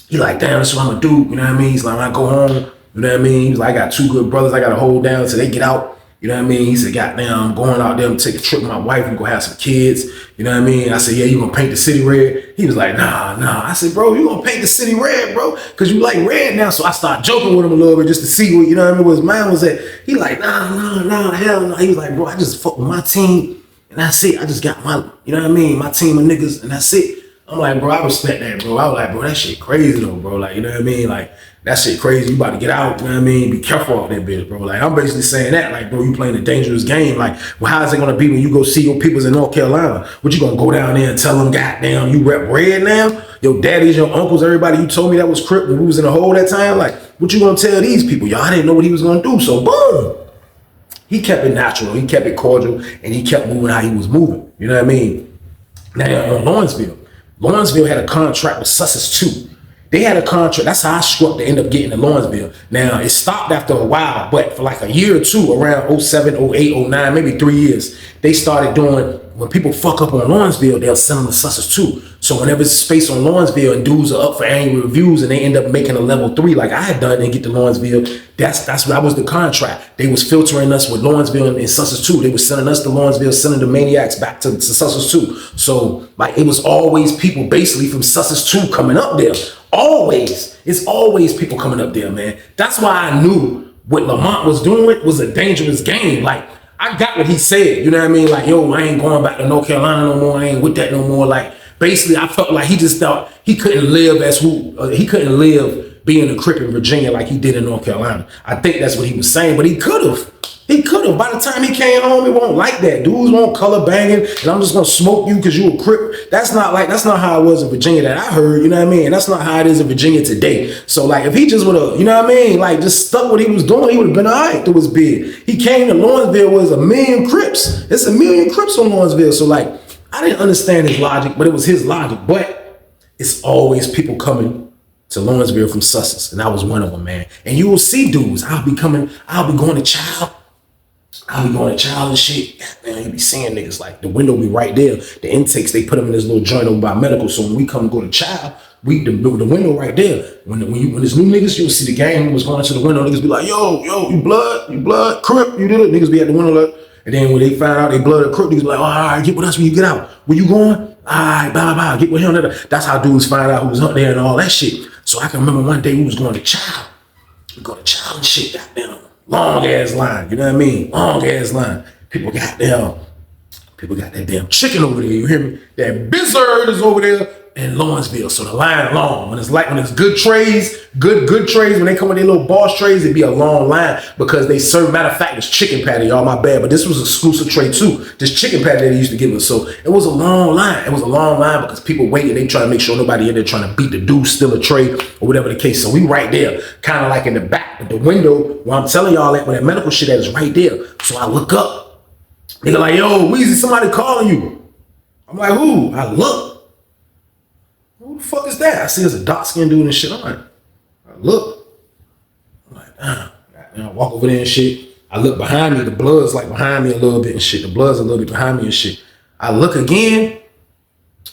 he like, damn, this is what I'm gonna do. You know what I mean? He's like, when I go home, you know what I mean? He was like, I got 2 good brothers I gotta hold down till they get out. You know what I mean? He said, goddamn, I'm going out there to take a trip with my wife and go have some kids. You know what I mean? I said, yeah, you gonna paint the city red? He was like, nah. I said, bro, you gonna paint the city red, bro? Cause you like red now. So I started joking with him a little bit just to see what, you know what I mean, what his mind was at. He like, nah, hell no. He was like, bro, I just fuck with my team and that's it. I just got my, you know what I mean? My team of niggas and that's it. I'm like, bro, I respect that, bro. I was like, bro, that shit crazy though, bro. Like, you know what I mean? Like, that shit crazy. You about to get out, you know what I mean? Be careful off that bitch, bro. Like, I'm basically saying that, like, bro, you playing a dangerous game. Like, well, how is it gonna be when you go see your peoples in North Carolina? What, you gonna go down there and tell them, goddamn, you rep red now? Your daddies, your uncles, everybody you told me that was Crip when we was in the hole that time? Like, what you gonna tell these people? Y'all didn't know what he was gonna do, so boom. He kept it natural, he kept it cordial, and he kept moving how he was moving. You know what I mean? Now, on Lawrenceville had a contract with Sussex too. They had a contract. That's how I struck to end up getting to Lawrenceville. Now, it stopped after a while, but for like a year or two, around 07, 08, 09, maybe 3 years, they started doing, when people fuck up on Lawrenceville, they'll send them to Sussex too. So whenever it's space on Lawrenceville and dudes are up for annual reviews and they end up making a level 3 like I had done and get to Lawrenceville, that was the contract. They was filtering us with Lawrenceville and Sussex too. They was sending us to Lawrenceville, sending the maniacs back to Sussex too. So like it was always people basically from Sussex too coming up there. Always. It's always people coming up there, man. That's why I knew what Lamont was doing was a dangerous game. Like, I got what he said, you know what I mean? Like, yo, I ain't going back to North Carolina no more. I ain't with that no more. Like, basically, I felt like he just thought he couldn't live he couldn't live being a Crip in Virginia like he did in North Carolina. I think that's what he was saying, but he could have. He could have. By the time he came home, it won't like that. Dudes won't color banging, and I'm just gonna smoke you because you a Crip. That's not how it was in Virginia that I heard, you know what I mean? And that's not how it is in Virginia today. So like if he just would have, you know what I mean, like just stuck what he was doing, he would have been all right through his bid. He came to Lawrenceville was 1 million Crips. It's 1 million Crips on Lawrenceville. So like I didn't understand his logic, but it was his logic. But it's always people coming to Lawrenceville from Sussex, and I was one of them, man. And you will see dudes. I'll be going to Child. I'll be going to Child and shit. Man, you be seeing niggas like the window be right there. The intakes, they put them in this little joint over by medical. So when we come and go to Child, the window right there. When there's new niggas, you'll see the gang was going to the window. Niggas be like, yo, you blood, Crip, you did it. Niggas be at the window like, and then when they find out they blood or Crip, niggas be like, all right, get with us when you get out. Where you going? All right, bye, get with him. That's how dudes find out who's up there and all that shit. So I can remember one day we was going to Child. We go to Child and shit, goddamn. Long ass line, you know what I mean? Long ass line. People got that damn chicken over there, you hear me? That bizzard is over there in Lawrenceville. So the line long. When it's good trays, good trays, when they come with their little boss trays, it'd be a long line because they serve, matter of fact, it's chicken patty, y'all, my bad. But this was exclusive tray too. This chicken patty they used to give us. So it was a long line. It was a long line because people waited. They try to make sure nobody in there trying to beat the dude, steal a tray or whatever the case. So we right there, kind of like in the back of the window where I'm telling y'all that when that medical shit is right there. So I look up. Nigga like, yo, Weezy, somebody calling you. I'm like, who? I look. Who the fuck is that? I see there's a dark skinned dude and shit. I look. I'm like, damn. I walk over there and shit. I look behind me. The blood's like behind me a little bit and shit. The blood's a little bit behind me and shit. I look again.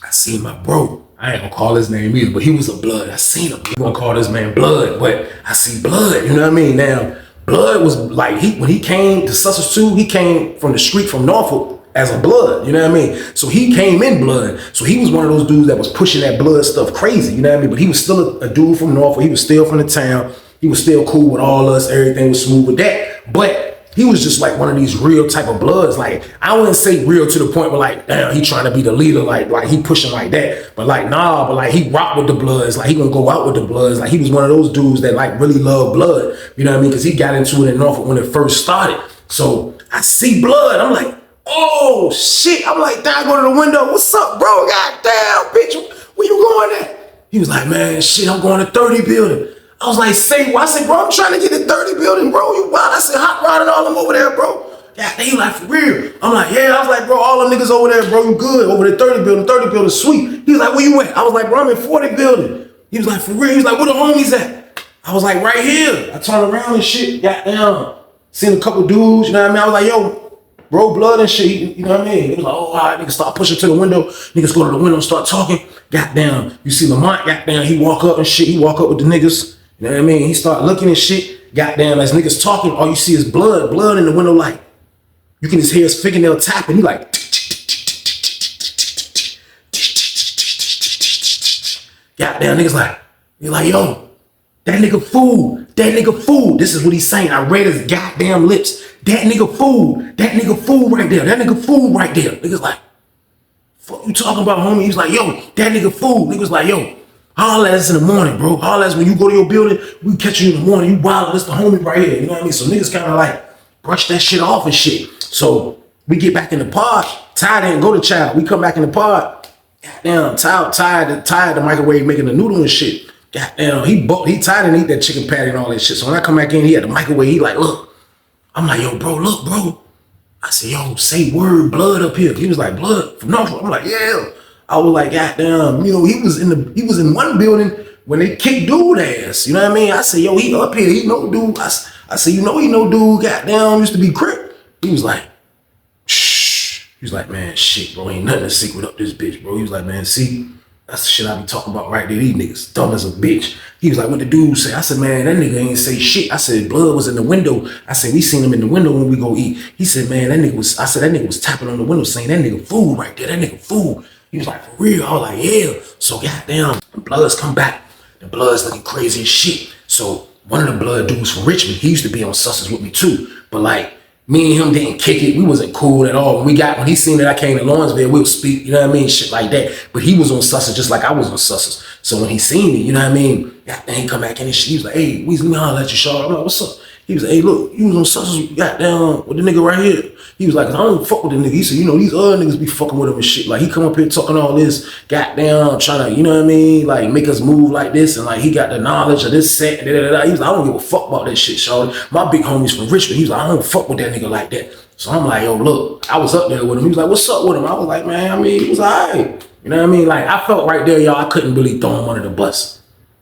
I see my bro. I ain't gonna call his name either, but he was a blood. I seen him. I'm gonna call this man Blood, but I see blood. You know what I mean? Now, Blood was like, when he came to Sussex 2, he came from the street from Norfolk as a blood, you know what I mean? So he came in blood. So he was one of those dudes that was pushing that blood stuff crazy, you know what I mean? But he was still a dude from Norfolk. He was still from the town. He was still cool with all us. Everything was smooth with that. But he was just like one of these real type of bloods. Like, I wouldn't say real to the point where like, damn, he trying to be the leader, like he pushing like that. But like, nah, but like he rock with the bloods. Like he gonna go out with the bloods. Like he was one of those dudes that like really love blood. You know what I mean? Because he got into it in Norfolk when it first started. So I see blood. I'm like, oh shit. I'm like, damn, I go to the window. What's up, bro? God damn, bitch. Where you going at? He was like, man, shit, I'm going to 30 building. I was like, say what? I said, bro, I'm trying to get to 30 building, bro. You wild? I said, hot rodding all them over there, bro. God, they like, for real? I'm like, yeah. I was like, bro, all them niggas over there, bro, you good. Over the 30 building, sweet. He was like, where you at? I was like, bro, I'm in 40 building. He was like, for real? He was like, where the homies at? I was like, right here. I turned around and shit, got down. Seen a couple dudes, you know what I mean? I was like, yo, bro, blood and shit, you know what I mean? He was like, oh, all right, niggas start pushing to the window. Niggas go to the window and start talking. Got down. You see Lamont, got down. He walk up and shit. He walk up with the niggas. You know what I mean? He start looking and shit. Got down. As niggas talking, all you see is blood in the window light. You can just hear his fingernail tapping. He like, got down. Niggas like, he like, yo, that nigga fool. That nigga fool. This is what he's saying. I read his goddamn lips. That nigga fool. That nigga fool right there. That nigga fool right there. Niggas like, fuck you talking about, homie? He was like, yo, that nigga fool. Niggas like, yo, holla at us in the morning, bro. Holla at us when you go to your building. We catch you in the morning. You wild. That's the homie right here. You know what I mean? So niggas kind of like brush that shit off and shit. So we get back in the pod. Ty didn't go to child. We come back in the pod. Goddamn, Ty the microwave making the noodle and shit. Goddamn, he Ty didn't eat that chicken patty and all that shit. So when I come back in, he had the microwave. He like, look. I'm like, yo, bro, look, bro. I said, yo, say word, blood up here. He was like, blood from Norfolk. I'm like, yeah. I was like, goddamn, you know, he was in one building when they kicked dude ass. You know what I mean? I said, yo, he up here. He know dude. I said, you know, he know dude. Goddamn, used to be Crip. He was like, shh. He was like, man, shit, bro, ain't nothing to secret up this bitch, bro. He was like, man, see, that's the shit I be talking about right there. These niggas dumb as a bitch. He was like, what the dude say? I said, man, that nigga ain't say shit. I said, blood was in the window. I said, we seen him in the window when we go eat. He said, man, that nigga was tapping on the window saying, that nigga fool right there. That nigga fool. He was like, for real? I was like, yeah. So goddamn, the bloods come back. The bloods looking crazy as shit. So one of the blood dudes from Richmond, he used to be on Susses with me too. But like, me and him didn't kick it. We wasn't cool at all. When he seen that I came to Lawrenceville, we'll speak, you know what I mean? Shit like that. But he was on Susses just like I was on Susses. So when he seen me, you know what I mean? Goddamn, he come back in and shit. He was like, hey, Weezy, let me holler at you, Shaw. I'm like, what's up? He was like, hey, look, you was on Susses, goddamn, with the nigga right here. He was like, I don't fuck with the nigga. He said, you know, these other niggas be fucking with him and shit. Like, he come up here talking all this, goddamn, trying to, you know what I mean? Like, make us move like this. And like, he got the knowledge of this set. He was like, I don't give a fuck about that shit, Shaw. My big homies from Richmond. He was like, I don't fuck with that nigga like that. So I'm like, yo, look, I was up there with him. He was like, what's up with him? I was like, man, I mean, he was all right. You know what I mean? Like, I felt right there, y'all, I couldn't really throw him under the bus.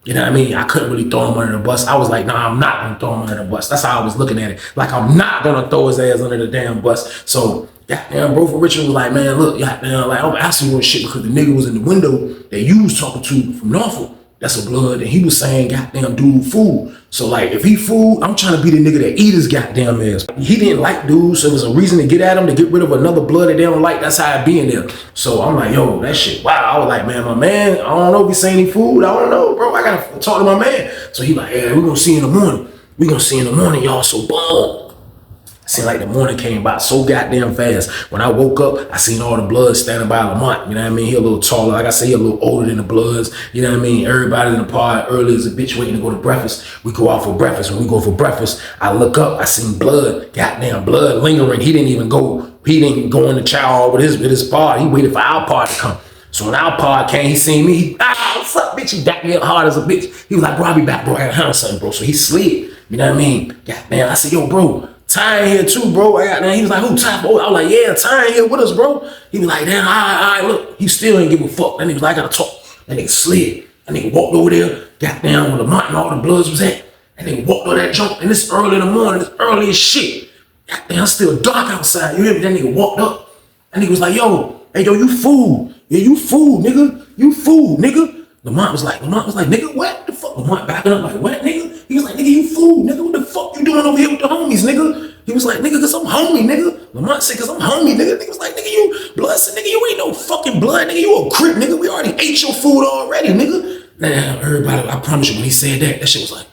You know what I mean? I couldn't really throw him under the bus. I was like, nah, I'm not gonna throw him under the bus. That's how I was looking at it. Like, I'm not gonna throw his ass under the damn bus. So, goddamn, bro from Richmond was like, man, look, goddamn, like, I'm asking you shit because the nigga was in the window that you was talking to from Norfolk. That's a blood. And he was saying, goddamn, dude, fool. So, like, if he fool, I'm trying to be the nigga that eat his goddamn ass. He didn't like dudes, so there's a reason to get at him, to get rid of another blood that they don't like. That's how it be in there. So, I'm like, yo, that shit, wow. I was like, man, my man, I don't know if he's saying he fool. I don't know, bro. I gotta talk to my man. So, he like, yeah, we're gonna see in the morning. We're gonna see in the morning, y'all. So, boom. Seemed like the morning came by so goddamn fast. When I woke up, I seen all the bloods standing by Lamont. You know what I mean? He a little taller. Like I say, he a little older than the bloods. You know what I mean? Everybody in the pod early as a bitch waiting to go to breakfast. We go out for breakfast. When we go for breakfast, I look up. I seen blood. Goddamn blood lingering. He didn't even go in the chow with his pod. He waited for our pod to come. So when our pod came, he seen me. What's up, bitch? He dapped me up hard as a bitch. He was like, bro, I'll be back, bro. I gotta handle something, bro. So he slid. You know what I mean? Goddamn. I said, yo, bro. Ty in here too, bro. He was like, who, Ty? Bro? I was like, yeah, Ty in here with us, bro. He was like, damn, all right, look. He still ain't give a fuck. That nigga was like, I gotta talk. That nigga slid. That nigga walked over there, got down where Lamont and all the bloods was at. That nigga walked over that jump, and it's early in the morning. It's early as shit. Goddamn, it's still dark outside. You hear me? That nigga walked up. That nigga was like, yo, hey, yo, you fool. Yeah, you fool, nigga. You fool, nigga. Lamont was like, nigga, what the fuck? Lamont backing up like, what, nigga? He was like, nigga, you fool, nigga. What the fuck you doing over here with the homies, nigga? He was like, nigga, cause I'm homie, nigga. Lamont said, cause I'm homie, nigga. Nigga was like, nigga, you blood. Said, nigga, you ain't no fucking blood, nigga. You a Crip, nigga. We already ate your food already, nigga. Now, everybody, I promise you, when he said that, that shit was like,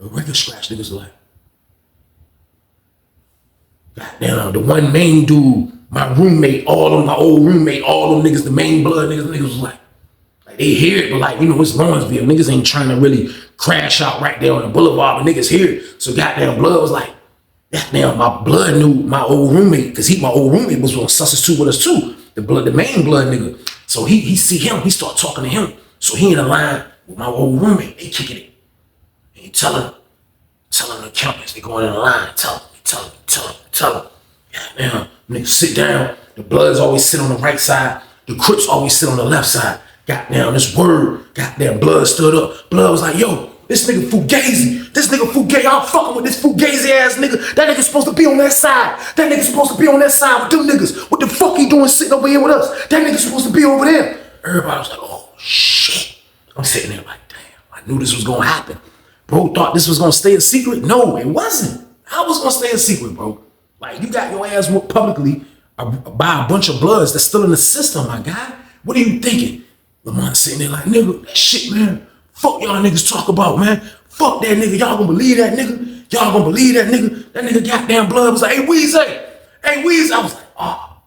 a record scratch, niggas like, goddamn, the one main dude, my roommate, all of my old roommate, all them niggas, the main blood niggas was like they hear it, but like, you know, it's Lawrenceville. Niggas ain't trying to really crash out right there on the boulevard, but niggas hear it. So goddamn blood was like, goddamn, my blood knew my old roommate, cause my old roommate was on Sussex 2 with us too. The main blood nigga. So he see him, he start talking to him. So he in the line with my old roommate, they kicking it. And he telling the accountants, they going in the line, tell them, Tell him. Goddamn, niggas sit down. The Bloods always sit on the right side. The Crips always sit on the left side. Goddamn, this word. Goddamn, Blood stood up. Blood was like, yo, this nigga Fugazi. This nigga Fugazi. Y'all fucking with this Fugazi ass nigga. That nigga's supposed to be on that side. That nigga's supposed to be on that side with them niggas. What the fuck he doing sitting over here with us? That nigga's supposed to be over there. Everybody was like, oh, shit. I'm sitting there like, damn, I knew this was gonna happen. Bro thought this was gonna stay a secret? No, it wasn't. How was gonna stay a secret, bro? Like, you got your ass whooped publicly by a bunch of Bloods that's still in the system, my guy. What are you thinking? Lamont sitting there like, nigga, that shit, man. Fuck y'all niggas talk about, man. Fuck that nigga. Y'all gonna believe that nigga? Y'all gonna believe that nigga? That nigga goddamn Blood was like, hey, Weezy. Hey, Weezy. I was like, oh.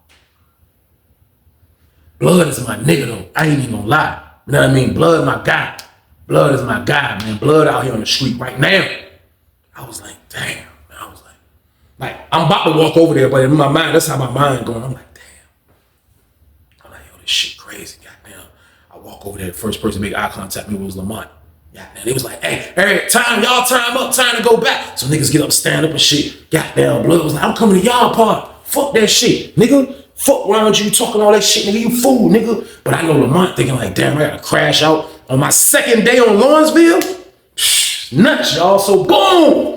Blood is my nigga, though. I ain't even gonna lie. You know what I mean? Blood my guy. Blood is my guy, man. Blood out here on the street right now. I was like, damn. I was like, I'm about to walk over there, but in my mind, that's how my mind going. I'm like, damn. I'm like, yo, this shit crazy, goddamn. I walk over there, the first person to make eye contact with me was Lamont. Goddamn, they was like, hey, time up, time to go back. So niggas get up, stand up and shit. Goddamn, Blood was like, I'm coming to y'all part. Fuck that shit, nigga. Fuck around with you talking all that shit, nigga. You fool, nigga. But I know Lamont thinking like, damn, I gotta crash out on my second day on Lawrenceville. Nuts, y'all. So boom.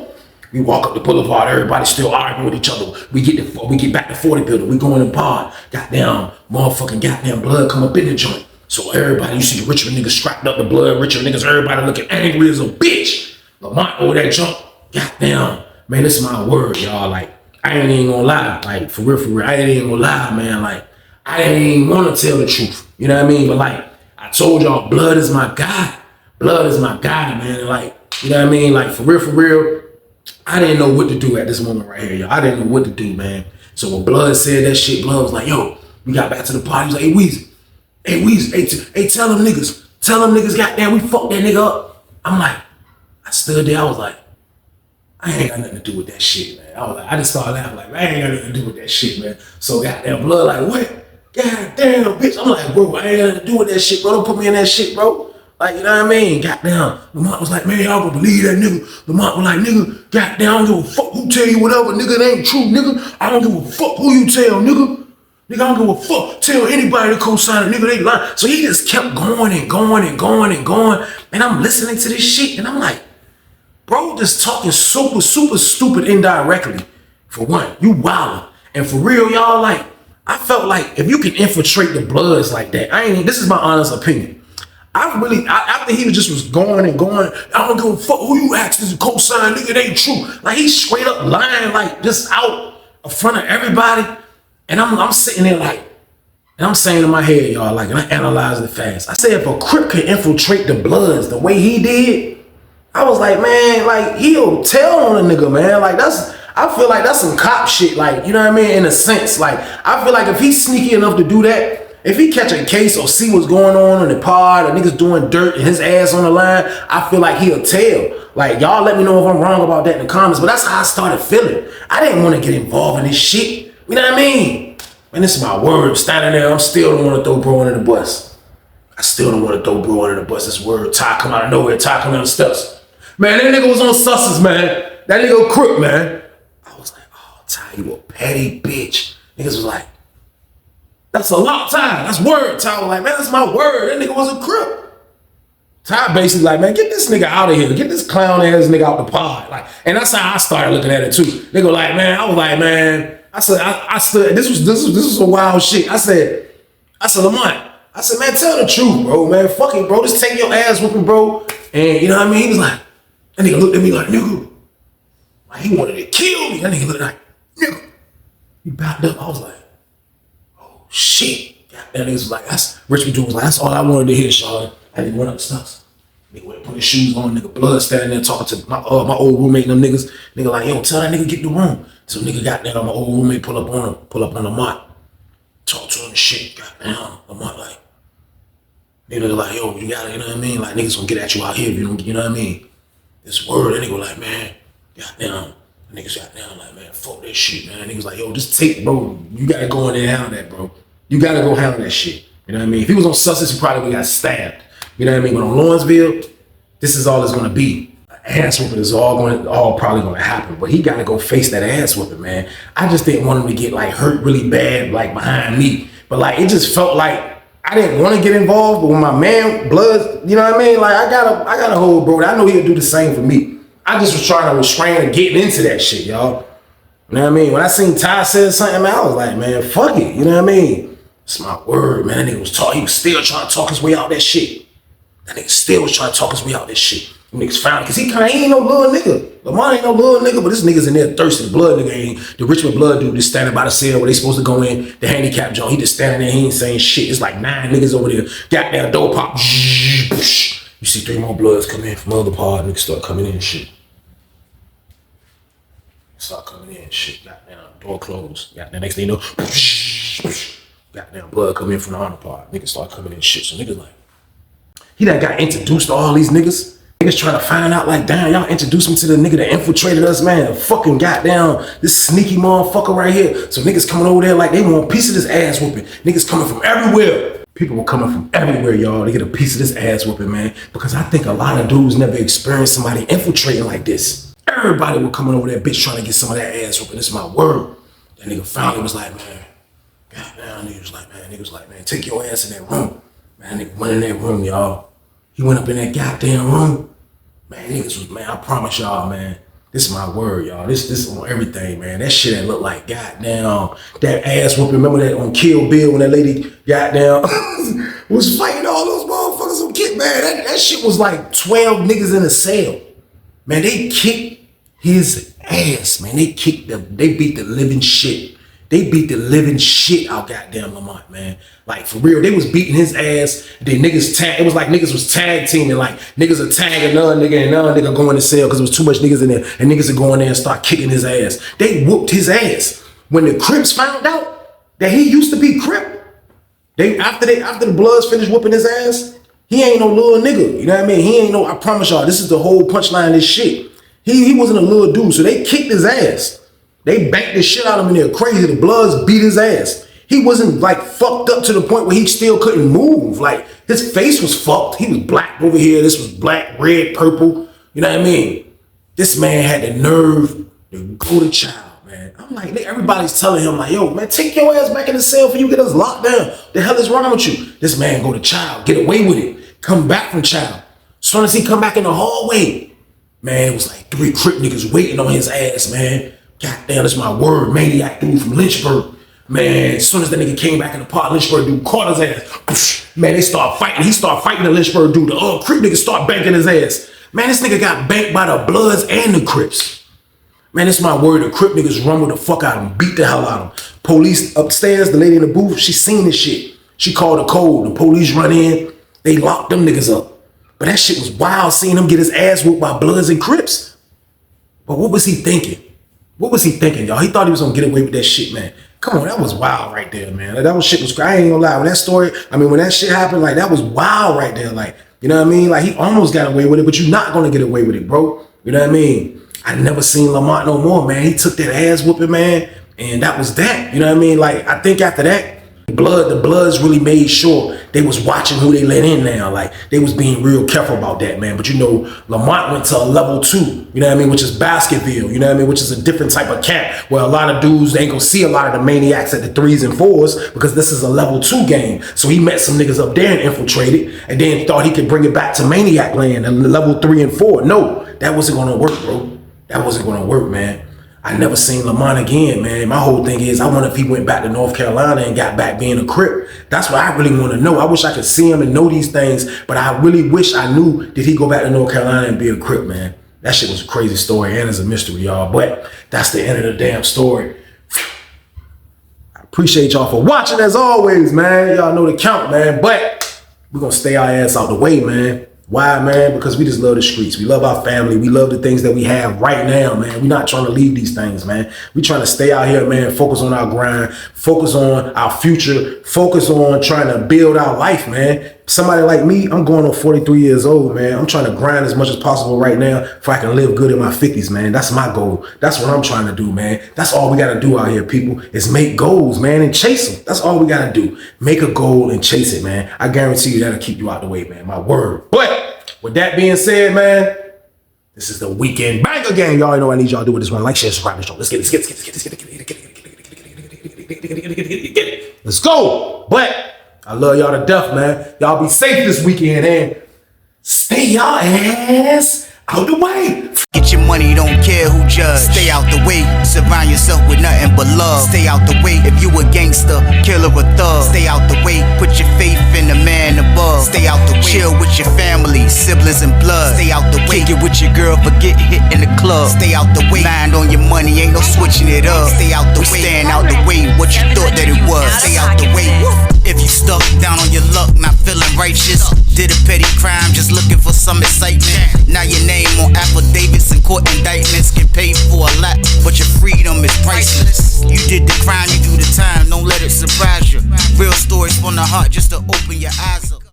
We walk up the boulevard, everybody still arguing with each other. We get back to 40 building, we go in the bar. Goddamn, motherfucking goddamn Blood come up in the joint. So everybody, you see the Richmond niggas strapped up, the Blood Richmond niggas, everybody looking angry as a bitch. Lamont over that jump. Goddamn, man, this is my word, y'all. Like, I ain't even gonna lie. Like, for real, I ain't even gonna lie, man. Like, I ain't even wanna tell the truth. You know what I mean? But like, I told y'all, Blood is my guy. Blood is my guy, man. Like, you know what I mean? Like, for real, I didn't know what to do at this moment right here, y'all. I didn't know what to do, man. So when Blood said that shit, Blood was like, yo, we got back to the party. He was like, hey, Weezy, hey, tell them niggas, goddamn, we fucked that nigga up. I'm like, I stood there, I was like, I ain't got nothing to do with that shit, man. I just started laughing like, I ain't got nothing to do with that shit, man. So goddamn Blood like, what? Goddamn, bitch. I'm like, bro, I ain't got nothing to do with that shit, bro. Don't put me in that shit, bro. Like, you know what I mean? Goddamn. Lamont was like, man, y'all gonna believe that nigga. Lamont was like, nigga, goddamn, I don't give a fuck who tell you whatever, nigga. It ain't true, nigga. I don't give a fuck who you tell, nigga. Nigga, I don't give a fuck. Tell anybody to co-sign it, nigga, they lying. So he just kept going. And I'm listening to this shit, and I'm like, bro, just talking super stupid indirectly. For one, you wildin'. And for real, y'all, like, I felt like if you can infiltrate the Bloods like that, this is my honest opinion. After he was going, I don't give a fuck who you ask is a co-sign, nigga, it ain't true. Like, he's straight up lying, like, just out in front of everybody. And I'm sitting there like, and I'm saying in my head, y'all, like, and I analyzed it fast. I said, if a Crip could infiltrate the Bloods the way he did, I was like, man, like, he'll tell on a nigga, man. Like, I feel like that's some cop shit, like, you know what I mean? In a sense, like, I feel like if he's sneaky enough to do that, if he catch a case or see what's going on in the pod or niggas doing dirt and his ass on the line, I feel like he'll tell. Like, y'all let me know if I'm wrong about that in the comments, but that's how I started feeling. I didn't want to get involved in this shit. You know what I mean? Man, this is my word. Standing there, I'm still don't want to throw bro under the bus. I still don't want to throw bro under the bus. This word, Ty come out of nowhere, Ty come out of steps. Man, that nigga was on susses, man. That nigga Crook, man. I was like, oh, Ty, you a petty bitch. Niggas was like, that's a lot, Ty. That's word. Ty was like, man, that's my word. That nigga was a Crip. Ty basically like, man, get this nigga out of here. Get this clown ass nigga out the pod. Like, and that's how I started looking at it too. Nigga like, man, I was like, man, I said, this was a wild shit. I said, Lamont, I said, man, tell the truth, bro, man. Fuck it, bro. Just take your ass whooping, bro. And you know what I mean? He was like, that nigga looked at me like, nigga. Like, he wanted to kill me. That nigga looked like, nigga. He backed up. I was like, oh shit. That nigga was like, Richmond dude was like, that's all I wanted to hear, Charlotte. I didn't went up the steps. Nigga went put his shoes on, nigga Blood standing there talking to my old roommate and them niggas. Nigga like, yo, tell that nigga get in the room. So nigga got down, my old roommate pull up on Lamont. Talk to him and shit. Goddamn, Lamont like, nigga like, yo, you gotta, you know what I mean? Like, niggas gonna get at you out here if you don't, you know what I mean? This word, that nigga like, man, goddamn. Niggas got down like, man, fuck that shit, man. Niggas like, yo, just take, bro. You gotta go in there and handle that, bro. You gotta go handle that shit. You know what I mean? If he was on Sussex, he probably would have got stabbed. You know what I mean? But on Lawrenceville, this is all it's gonna be. An ass whooping is all probably gonna happen, but he gotta go face that ass whooping, man. I just didn't want him to get like hurt really bad, like behind me. But like it just felt like I didn't want to get involved, but when my man Blood, you know what I mean? Like I got a hold bro. I know he'll do the same for me. I just was trying to restrain and getting into that shit, y'all. You know what I mean? When I seen Ty said something, man, I was like, man, fuck it. You know what I mean? It's my word, man. That nigga was talking. He was still trying to talk his way out that shit. That nigga still was trying to talk his way out that shit. Them niggas found it, cause he ain't no little nigga. Lamont ain't no little nigga, but this nigga's in there thirsty. The blood nigga ain't. The Richmond blood dude just standing by the cell where they supposed to go in, the handicap joint. He just standing there, he ain't saying shit. It's like 9 niggas over there. Goddamn door pop. You see 3 more bloods come in from other part. Niggas start coming in and shit. Start coming in and shit. Goddamn door closed. Goddamn next thing you know, goddamn blood come in from the other part. Niggas start coming in and shit. So niggas like, he done got introduced to all these niggas. Niggas trying to find out like, damn, y'all introduced me to the nigga that infiltrated us, man. Fucking goddamn, this sneaky motherfucker right here. So niggas coming over there like they want a piece of this ass whooping. Niggas coming from everywhere. People were coming from everywhere, y'all, to get a piece of this ass whooping, man. Because I think a lot of dudes never experienced somebody infiltrating like this. Everybody was coming over there, bitch, trying to get some of that ass whooping. This is my word. That nigga finally was like, man, goddamn, nigga was like, man, take your ass in that room. Man, nigga went in that room, y'all. He went up in that goddamn room. Man, niggas was, man, I promise y'all, man, this is my word, y'all. This on everything, man. That shit that looked like goddamn, that ass whooping. Remember that on Kill Bill when that lady goddamn was fighting all those motherfuckers on Kid, man. That shit was like 12 niggas in a cell. Man, they kicked his ass, man. They beat the living shit. They beat the living shit out goddamn Lamont, man. Like, for real, they was beating his ass. Then niggas it was like niggas was tag teaming. Like, niggas are tagging another nigga and another nigga going to cell because there was too much niggas in there. And niggas are going there and start kicking his ass. They whooped his ass. When the Crips found out that he used to be Crip, after the Bloods finished whooping his ass, he ain't no little nigga. You know what I mean? He ain't no, I promise y'all, this is the whole punchline of this shit. He wasn't a little dude, so they kicked his ass. They banked the shit out of him in there crazy. The Bloods beat his ass. He wasn't like fucked up to the point where he still couldn't move. Like his face was fucked. He was black over here. This was black, red, purple. You know what I mean? This man had the nerve to go to child, man. I'm like, everybody's telling him like, yo, man, take your ass back in the cell for you get us locked down. The hell is wrong with you? This man go to child, get away with it. Come back from child. As soon as he come back in the hallway, man, it was like 3 Crip niggas waiting on his ass, man. Goddamn, that's my word. Maniac dude from Lynchburg. Man, as soon as that nigga came back in the park, Lynchburg dude caught his ass. Man, they start fighting. He start fighting the Lynchburg dude. The Crip nigga start banking his ass. Man, this nigga got banked by the Bloods and the Crips. Man, it's my word. The Crip niggas rumble the fuck out of him. Beat the hell out of him. Police upstairs, the lady in the booth, she seen this shit. She called the code. The police run in. They locked them niggas up. But that shit was wild seeing him get his ass whooped by Bloods and Crips. But what was he thinking? What was he thinking, y'all? He thought he was gonna get away with that shit, man. Come on, that was wild right there, man. Like, that was shit was crazy. I ain't gonna lie. When that story, when that shit happened, like that was wild right there. Like, you know what I mean? Like he almost got away with it, but you're not gonna get away with it, bro. You know what I mean? I never seen Lamont no more, man. He took that ass whooping, man, and that was that. You know what I mean? Like I think after that, the Bloods really made sure they was watching who they let in now. Like they was being real careful about that, man. But you know, Lamont went to a level 2, you know what I mean, which is Basketville, you know what I mean, which is a different type of camp where a lot of dudes, they ain't gonna see a lot of the maniacs at the 3s and 4s because this is a level 2 game. So he met some niggas up there and infiltrated and then thought he could bring it back to maniac land and level 3 and 4. No, that wasn't gonna work, bro. That wasn't gonna work, man. I never seen Lamont again, man. My whole thing is, I wonder if he went back to North Carolina and got back being a Crip. That's what I really want to know. I wish I could see him and know these things, but I really wish I knew, did he go back to North Carolina and be a Crip, man? That shit was a crazy story and it's a mystery, y'all. But that's the end of the damn story. I appreciate y'all for watching as always, man. Y'all know the count, man. But we're going to stay our ass out the way, man. Why, man? Because we just love the streets. We love our family. We love the things that we have right now, man. We're not trying to leave these things, man. We're trying to stay out here, man, focus on our grind, focus on our future, focus on trying to build our life, man. Somebody like me, I'm going on 43 years old, man. I'm trying to grind as much as possible right now so I can live good in my 50s, man. That's my goal. That's what I'm trying to do, man. That's all we got to do out here, people, is make goals, man, and chase them. That's all we got to do. Make a goal and chase it, man. I guarantee you that'll keep you out the way, man. My word. But with that being said, man, This is the weekend banger game. Y'all already know what I need y'all to do with this one. Like, share, subscribe to the show. Let's get it. Let's go. But I love y'all to death, man. Y'all be safe this weekend and stay y'all ass out the way. Get your money, don't care who judge. Stay out the way, surround yourself with nothing but love. Stay out the way if you a gangster, killer or thug. Stay out the way, put your faith in the man above. Stay out the way, chill with your family, siblings and blood. Stay out the way, kick it with your girl, forget hit in the club. Stay out the way, mind on your money, ain't no switching it up. Stay out the way, stand out the way, what you thought that it was. Stay out the way. If you stuck down on your luck, not feeling righteous, did a petty crime, just looking for some excitement. Now your name on affidavits and court indictments, get paid for a lot, but your freedom is priceless. You did the crime, you do the time, don't let it surprise you. Real stories from the heart, just to open your eyes up.